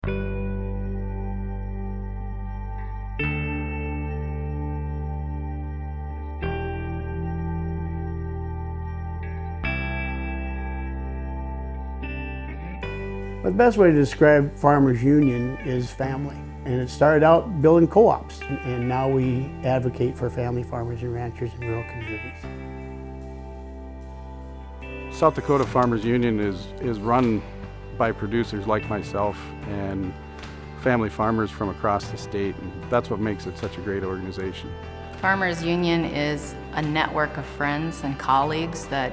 The best way to describe Farmers Union is family. And it started out building co-ops, and now we advocate for family farmers and ranchers in rural communities. South Dakota Farmers Union is run by producers like myself and family farmers from across the state, and that's what makes it such a great organization. Farmers Union is a network of friends and colleagues that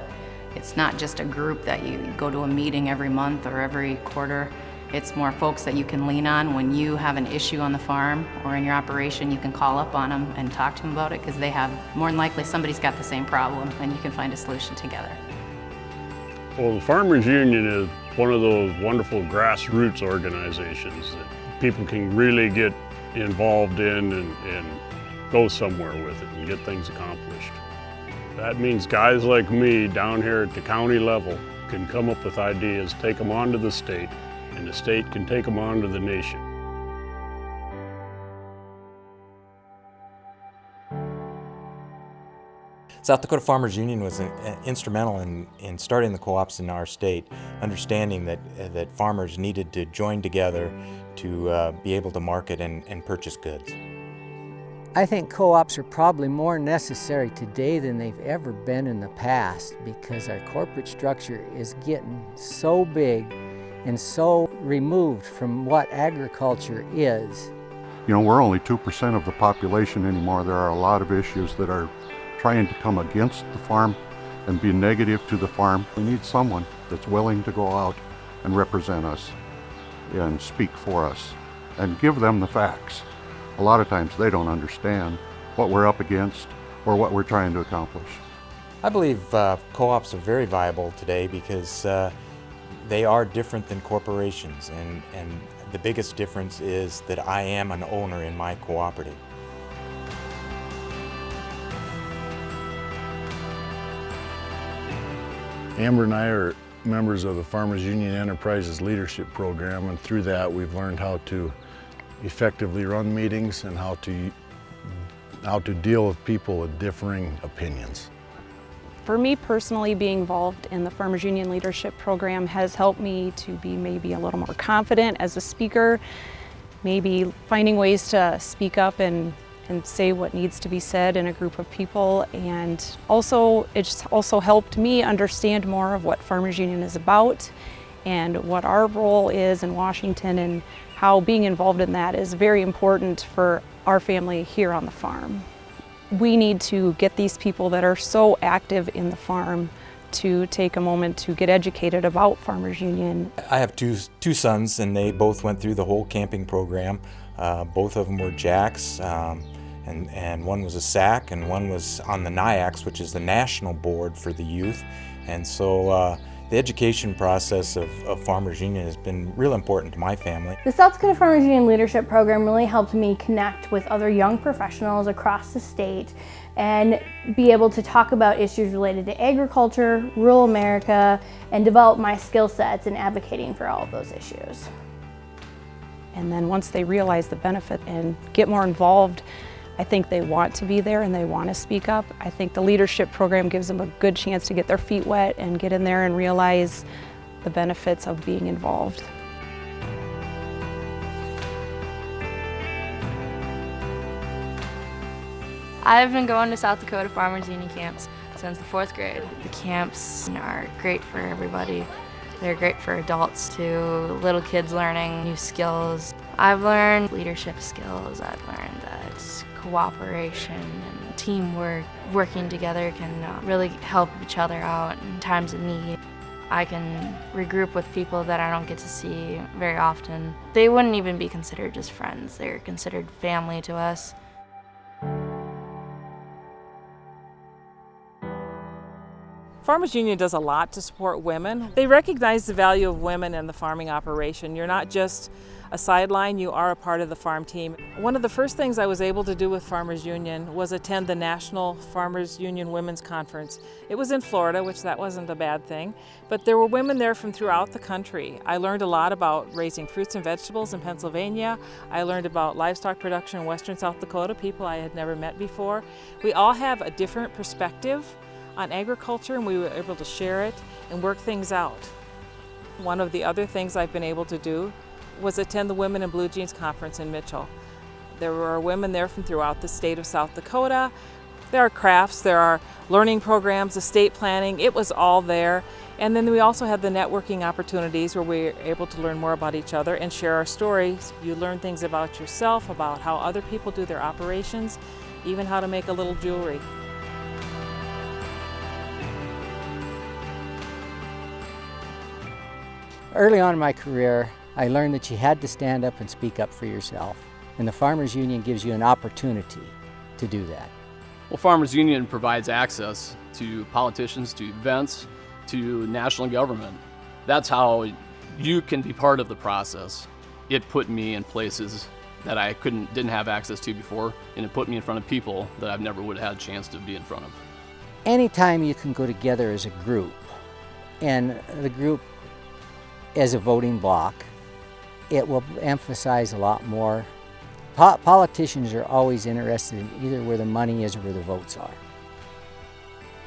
it's not just a group that you go to a meeting every month or every quarter. It's more folks that you can lean on when you have an issue on the farm or in your operation. You can call up on them and talk to them about it because they have, more than likely, somebody's got the same problem and you can find a solution together. Well, the Farmers Union is one of those wonderful grassroots organizations that people can really get involved in and go somewhere with it and get things accomplished. That means guys like me down here at the county level can come up with ideas, take them on to the state, and the state can take them on to the nation. South Dakota Farmers Union was instrumental in starting the co-ops in our state, understanding that farmers needed to join together to be able to market and purchase goods. I think co-ops are probably more necessary today than they've ever been in the past because our corporate structure is getting so big and so removed from what agriculture is. You know, we're only 2% of the population anymore. There are a lot of issues that are trying to come against the farm and be negative to the farm. We need someone that's willing to go out and represent us and speak for us and give them the facts. A lot of times they don't understand what we're up against or what we're trying to accomplish. I believe co-ops are very viable today because they are different than corporations, and the biggest difference is that I am an owner in my cooperative. Amber and I are members of the Farmers Union Enterprises Leadership Program, and through that we've learned how to effectively run meetings and how to deal with people with differing opinions. For me personally, being involved in the Farmers Union Leadership Program has helped me to be maybe a little more confident as a speaker, maybe finding ways to speak up and say what needs to be said in a group of people. And also, it's also helped me understand more of what Farmers Union is about and what our role is in Washington, and how being involved in that is very important for our family here on the farm. We need to get these people that are so active in the farm to take a moment to get educated about Farmers Union. I have two sons, and they both went through the whole camping program. Both of them were jacks, and one was a SAC, and one was on the NIACS, which is the National Board for the Youth. And so the education process of Farmers Union has been real important to my family. The South Dakota Farmers Union Leadership Program really helped me connect with other young professionals across the state and be able to talk about issues related to agriculture, rural America, and develop my skill sets in advocating for all of those issues. And then once they realize the benefit and get more involved, I think they want to be there and they want to speak up. I think the leadership program gives them a good chance to get their feet wet and get in there and realize the benefits of being involved. I've been going to South Dakota Farmers Union camps since the 4th grade. The camps are great for everybody. They're great for adults too, little kids learning new skills. I've learned leadership skills. I've learned that cooperation and teamwork, working together can really help each other out in times of need. I can regroup with people that I don't get to see very often. They wouldn't even be considered just friends. They're considered family to us. Farmers Union does a lot to support women. They recognize the value of women in the farming operation. You're not just a sideline, you are a part of the farm team. One of the first things I was able to do with Farmers Union was attend the National Farmers Union Women's Conference. It was in Florida, which that wasn't a bad thing, but there were women there from throughout the country. I learned a lot about raising fruits and vegetables in Pennsylvania. I learned about livestock production in western South Dakota, people I had never met before. We all have a different perspective on agriculture, and we were able to share it and work things out. One of the other things I've been able to do was attend the Women in Blue Jeans Conference in Mitchell. There were women there from throughout the state of South Dakota. There are crafts, there are learning programs, estate planning, it was all there. And then we also had the networking opportunities where we were able to learn more about each other and share our stories. You learn things about yourself, about how other people do their operations, even how to make a little jewelry. Early on in my career, I learned that you had to stand up and speak up for yourself. And the Farmers Union gives you an opportunity to do that. Well, Farmers Union provides access to politicians, to events, to national government. That's how you can be part of the process. It put me in places that I didn't have access to before, and it put me in front of people that I've never would have had a chance to be in front of. Anytime you can go together as a group, and the group as a voting bloc, it will emphasize a lot more. Politicians are always interested in either where the money is or where the votes are.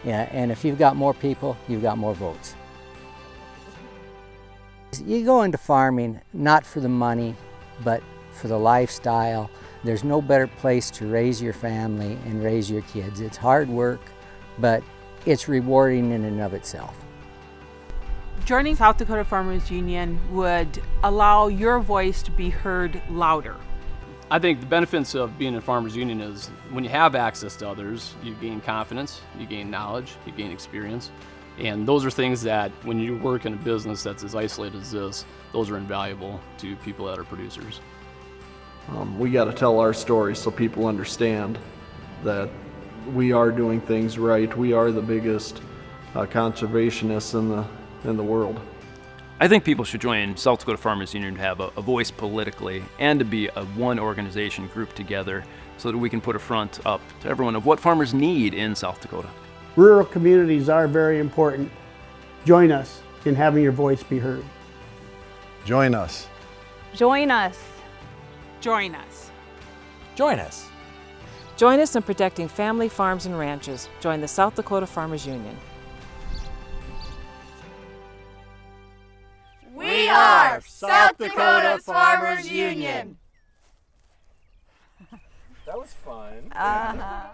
Yeah, and if you've got more people, you've got more votes. You go into farming not for the money, but for the lifestyle. There's no better place to raise your family and raise your kids. It's hard work, but it's rewarding in and of itself. Joining South Dakota Farmers Union would allow your voice to be heard louder. I think the benefits of being in Farmers Union is when you have access to others, you gain confidence, you gain knowledge, you gain experience. And those are things that when you work in a business that's as isolated as this, those are invaluable to people that are producers. We got to tell our story so people understand that we are doing things right. We are the biggest conservationists in the world. I think people should join South Dakota Farmers Union to have a voice politically and to be a one organization grouped together so that we can put a front up to everyone of what farmers need in South Dakota. Rural communities are very important. Join us in having your voice be heard. Join us. Join us. Join us. Join us. Join us in protecting family farms and ranches. Join the South Dakota Farmers Union. We are South Dakota Farmers Union. That was fun. Uh-huh.